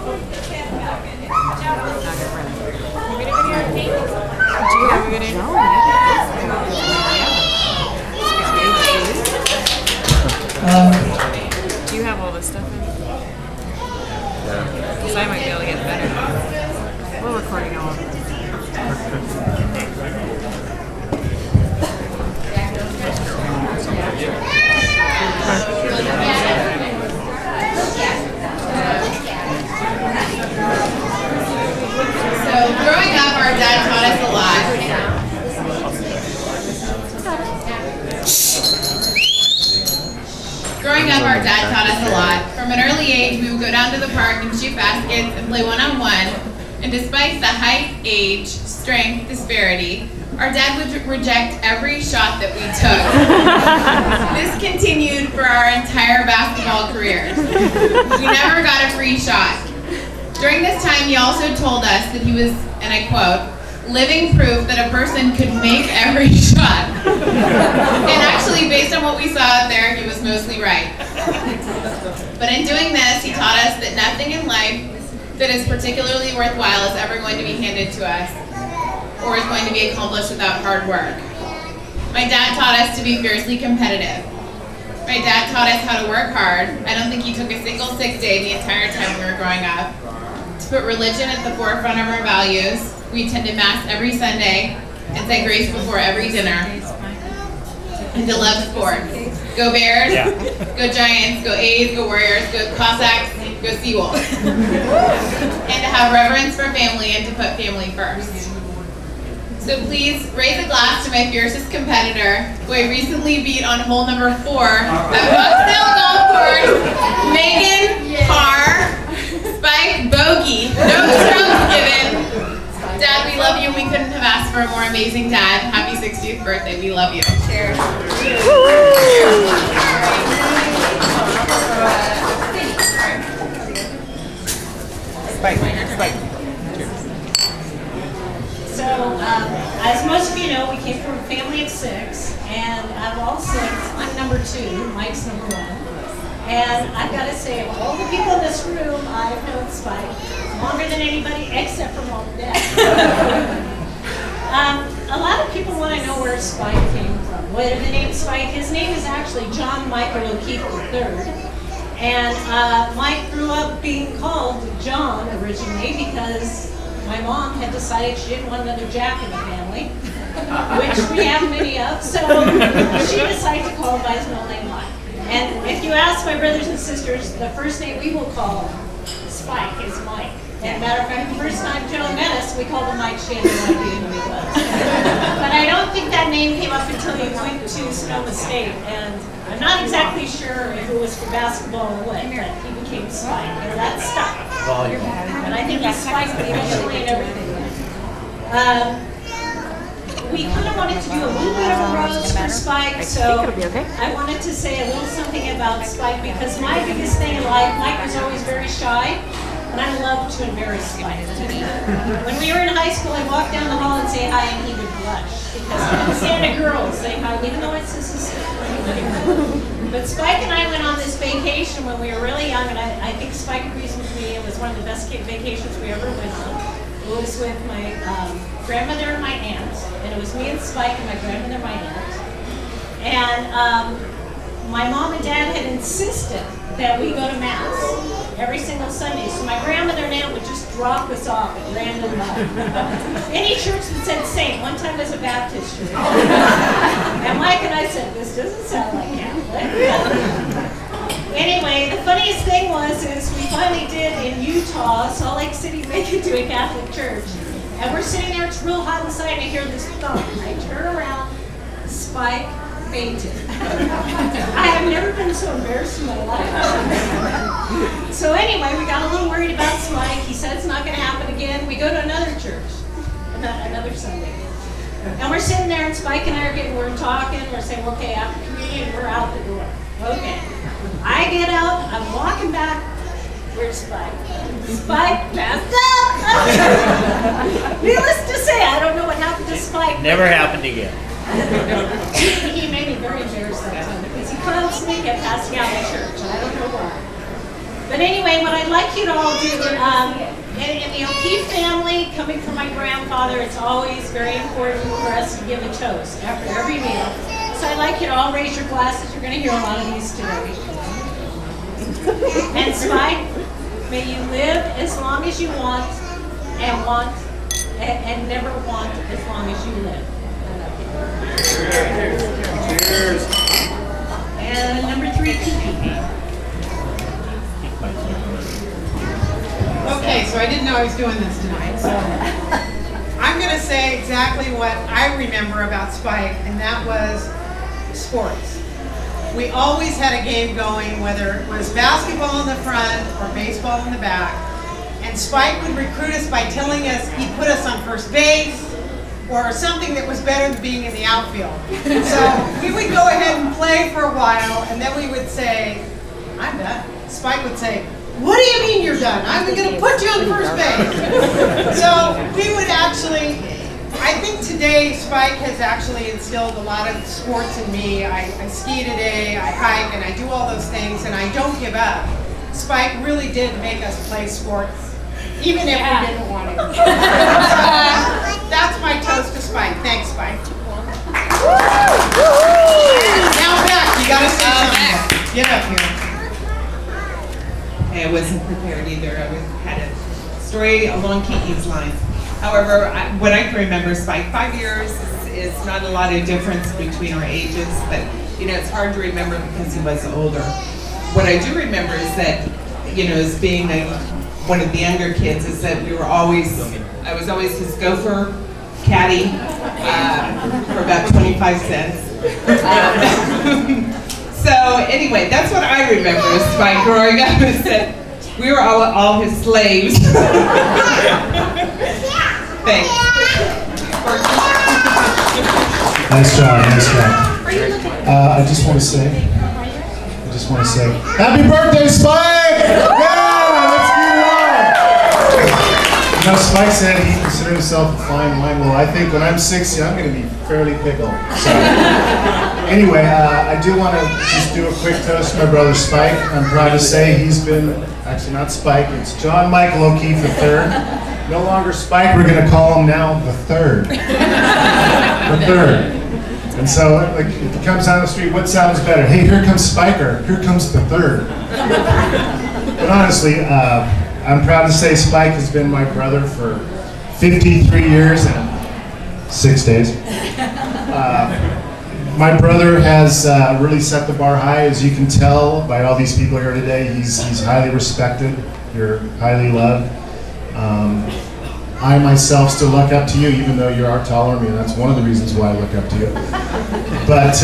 Do you have a good idea? Do you have all this stuff in? Because I might be able to get better. We're recording all of this. So growing up, our dad taught us a lot. Growing up, our dad taught us a lot. From an early age, we would go down to the park and shoot baskets and play one-on-one. And despite the height, age, strength disparity, our dad would reject every shot that we took. This continued for our entire basketball careers. We never got a free shot. During this time, he also told us that he was, and I quote, living proof that a person could make every shot. And actually, based on what we saw out there, he was mostly right. But in doing this, he taught us that nothing in life that is particularly worthwhile is ever going to be handed to us or is going to be accomplished without hard work. My dad taught us to be fiercely competitive. My dad taught us how to work hard. I don't think he took a single sick day the entire time we were growing up. To put religion at the forefront of our values, we attended Mass every Sunday and said grace before every dinner. And to love sports. Go Bears, go Giants, go A's, go Warriors, go Cossacks, go Seawolves. And to have reverence for family and to put family first. So please raise a glass to my fiercest competitor, who I recently beat on hole number 4 at Buckdale Golf Course, Megan Carr, Spike Bogey. No strokes given. Dad, we love you. We couldn't have asked for a more amazing dad. Happy 60th birthday. We love you. Cheers. Spike. So, as most of you know, we came from a family of 6, and out of all 6, I'm number 2, Mike's number 1. And I've got to say, of all the people in this room, I've known Spike longer than anybody except for Mom and Dad. A lot of people want to know where Spike came from. Where the name Spike, his name is actually John Michael O'Keefe III. And Mike grew up being called John originally because my mom had decided she didn't want another Jack in the family, which we have many of, so she decided to call him by his middle name Mike. And if you ask my brothers and sisters, the first name we will call Spike is Mike. And matter of fact, the first time Joe met us, we called him Mike. She had no idea who he was. But I don't think that name came up until he went to Sonoma State, and I'm not exactly sure if it was for basketball or what, but he became Spike, and that stuck. And I think he's Spike eventually and everything. We kind of wanted to do a little bit of a rose for Spike, so I wanted to say a little something about Spike because my biggest thing in life, Mike was always very shy, and I loved to embarrass Spike. When we were in high school, I'd walk down the hall and say hi, and he would blush because he couldn't stand a girl say hi, even though it's his sister. But Spike and I went on this vacation when we were really young, and I think Spike agrees with me. It was one of the best vacations we ever went on. It was with my grandmother and my aunt, and it was me and Spike and my grandmother and my aunt. And my mom and dad had insisted that we go to Mass every single Sunday. So my grandmother and aunt would just drop us off at random. Any church that said saint. One time was a Baptist church. And Mike and I said, this doesn't sound like Catholic. Anyway, the funniest thing is we finally did in Utah, Salt Lake City, make it to a Catholic church. And we're sitting there, it's real hot inside, and I hear this thump. I turn around, Spike fainted. I have never been so embarrassed in my life. So anyway, we got a little worried about Spike. He said it's not going to happen again. We go to another church, another Sunday. And we're sitting there, and Spike and I we're talking, we're saying, okay, after communion, we're out the door. Okay. I get out, I'm walking back, where's Spike? Spike passed out! Needless to say, I don't know what happened to Spike. Never happened again. He made me very embarrassed that time because he constantly kept passing out in church, and I don't know why. But anyway, what I'd like you to all do, in the O'Keefe family, coming from my grandfather, it's always very important for us to give a toast after every meal. So I'd like you to all raise your glasses. You're going to hear a lot of these today. And Spike, may you live as long as you want and never want as long as you live. Cheers. And number 3, Kiki. Okay, so I didn't know I was doing this tonight, so I'm going to say exactly what I remember about Spike, and that was sports. We always had a game going, whether it was basketball in the front or baseball in the back, and Spike would recruit us by telling us he'd put us on first base or something that was better than being in the outfield. So we would go ahead and play for a while, and then we would say, I'm done. Spike would say, what do you mean you're done? I'm going to put you on first base. So we would actually, I think today Spike has actually instilled a lot of sports in me. I ski today, I hike, and I do all those things, and I don't give up. Spike really did make us play sports, even if we didn't want to. That's my toast to Spike. Thanks, Spike. Now back, you got to say something. Get up here. I wasn't prepared either. I had a story along Kiki's lines. However, what I can remember, Spike, 5 years is not a lot of difference between our ages, but it's hard to remember because he was older. What I do remember is that, as being one of the younger kids, is that I was always his gopher caddy for about 25 cents. So anyway, that's what I remember of Spike growing up, is that we were all his slaves. Thanks. Nice job, nice job. I just want to say, happy birthday, Spike! Yeah, let's get it on! Spike said he considered himself a fine wine. Well, I think when I'm 60, I'm going to be fairly pickled. So, anyway, I do want to just do a quick toast to my brother Spike. I'm proud to say he's been, actually not Spike, it's John Michael O'Keefe III. No longer Spike, we're going to call him now the Third. The Third. And so, like, if he comes down the street, what sounds better? Hey, here comes Spiker, here comes the Third. But honestly, I'm proud to say Spike has been my brother for 53 years and 6 days. My brother has really set the bar high, as you can tell by all these people here today. He's highly respected, you're highly loved. I myself still look up to you, even though you are taller than me, and that's one of the reasons why I look up to you. But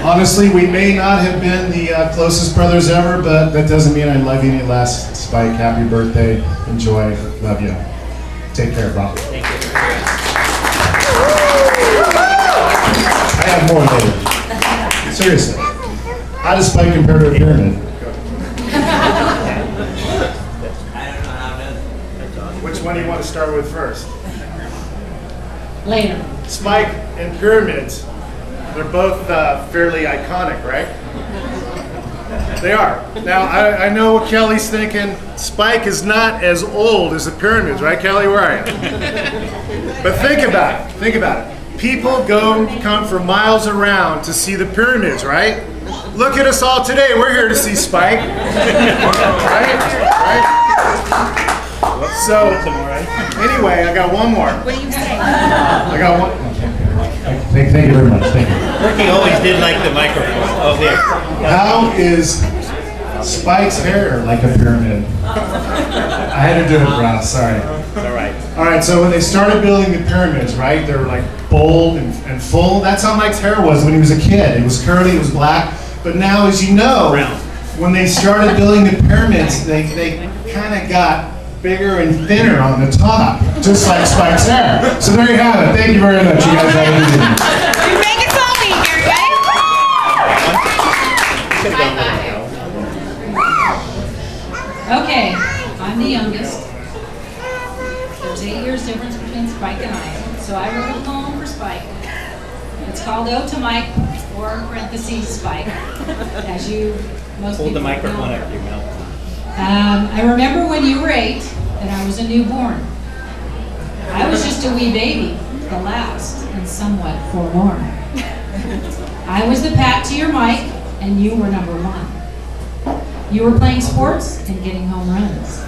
honestly, we may not have been the closest brothers ever, but that doesn't mean I love you any less. Spike, happy birthday, enjoy, love you. Take care, bro. Thank you. I have more later. Seriously. How does Spike compare to a pyramid? Which one do you want to start with first? Later. Spike and pyramids. They're both fairly iconic, right? They are. Now, I know what Kelly's thinking. Spike is not as old as the pyramids, right, Kelly? Where are you? But think about it. Think about it. People come from miles around to see the pyramids, right? Look at us all today. We're here to see Spike. Right? So, anyway, I got one more. What do you say? I got one. Thank you very much. Thank you. Ricky always did like the microphone. Oh, there. How is Spike's hair like a pyramid? I had to do it, Ross. Sorry. It's all right. All right, so when they started building the pyramids, right, they were like bold and full. That's how Mike's hair was when he was a kid. It was curly, it was black. But now, as you know, when they started building the pyramids, they kind of got bigger and thinner on the top, just like Spike's hair. So there you have it. Thank you very much. You guys have a good evening. You make us all eager, right? Okay, I'm the youngest. There's 8 years difference between Spike and I, so I wrote a poem for Spike. It's called Ode to Mike, or parentheses Spike, as you most Hold the people microphone know. up to your mouth. I remember when you were 8 and I was a newborn. I was just a wee baby, the last and somewhat forlorn. I was the Pat to your Mike, and you were number 1. You were playing sports and getting home runs.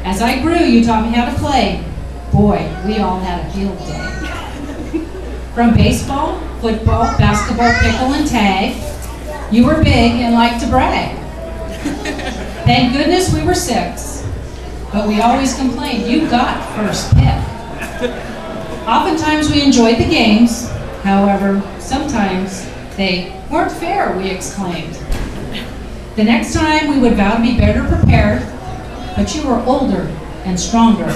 As I grew, you taught me how to play. Boy, we all had a field day. From baseball, football, basketball, pickle, and tag, you were big and liked to brag. Thank goodness we were 6, but we always complained you got first pick. Oftentimes we enjoyed the games, however, sometimes they weren't fair, we exclaimed. The next time we would vow to be better prepared, but you were older and stronger,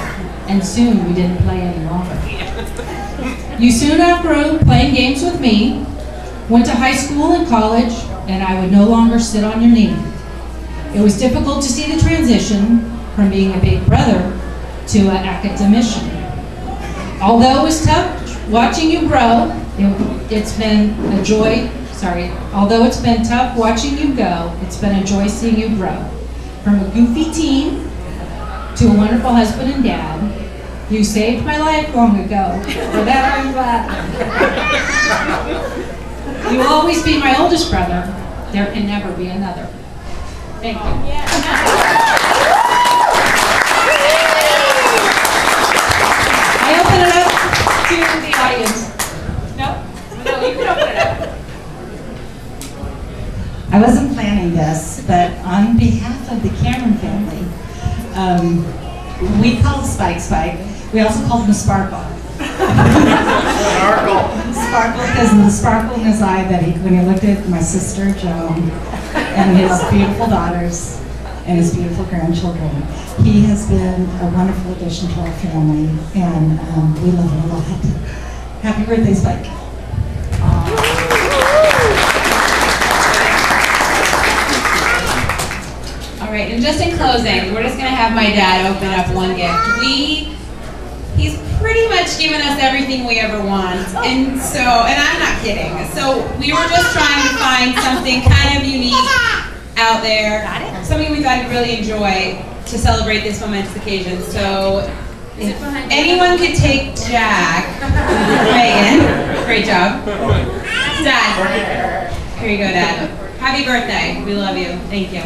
and soon we didn't play any longer. You soon outgrew playing games with me, went to high school and college, and I would no longer sit on your knee. It was difficult to see the transition from being a big brother to an academician. Although it was tough watching you grow, it's been a joy. Although it's been tough watching you go, it's been a joy seeing you grow. From a goofy teen to a wonderful husband and dad, you saved my life long ago. For that I'm glad. You will always be my oldest brother. There can never be another. Thank you. I open it up to the audience. No, you can open it up. I wasn't planning this, but on behalf of the Cameron family, we called Spike Spike. We also called him Sparkle. Sparkle because of the sparkle in his eye that when he looked at my sister Joan and his beautiful daughters and his beautiful grandchildren. He has been a wonderful addition to our family, and we love him a lot. Happy birthday, Spike. All right, and just in closing, we're just going to have my dad open up one gift. He's pretty much given us everything we ever want, and I'm not kidding. So we were just trying to find something kind of unique out there, something we thought you'd really enjoy to celebrate this momentous occasion. So if anyone could take Jack, Megan, great job. Dad, here you go, Dad. Happy birthday. We love you. Thank you.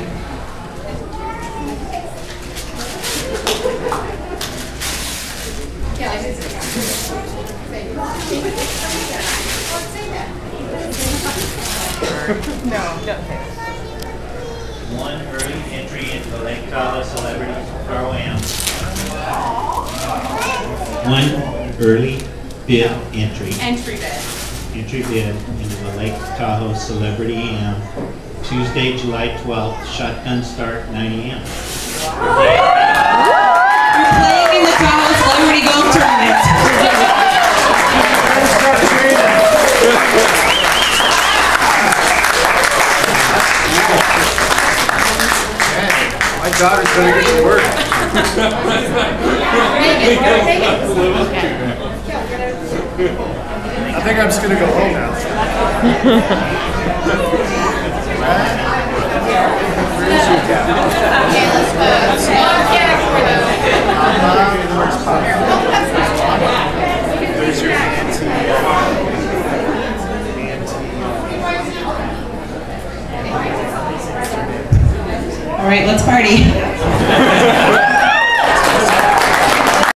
No, don't say it. One early entry into the Lake Tahoe Celebrity Pro-Am. One early bid entry. Entry bid. Entry bid into the Lake Tahoe Celebrity Am. Tuesday, July 12th. Shotgun start 9 a.m. You're playing in the Tahoe Celebrity Golf Tournament. My daughter's gonna get to work. I think I'm just gonna go home now. Where's your cat? Okay, let's go. Where's Pop? Where's your auntie? All right, let's party.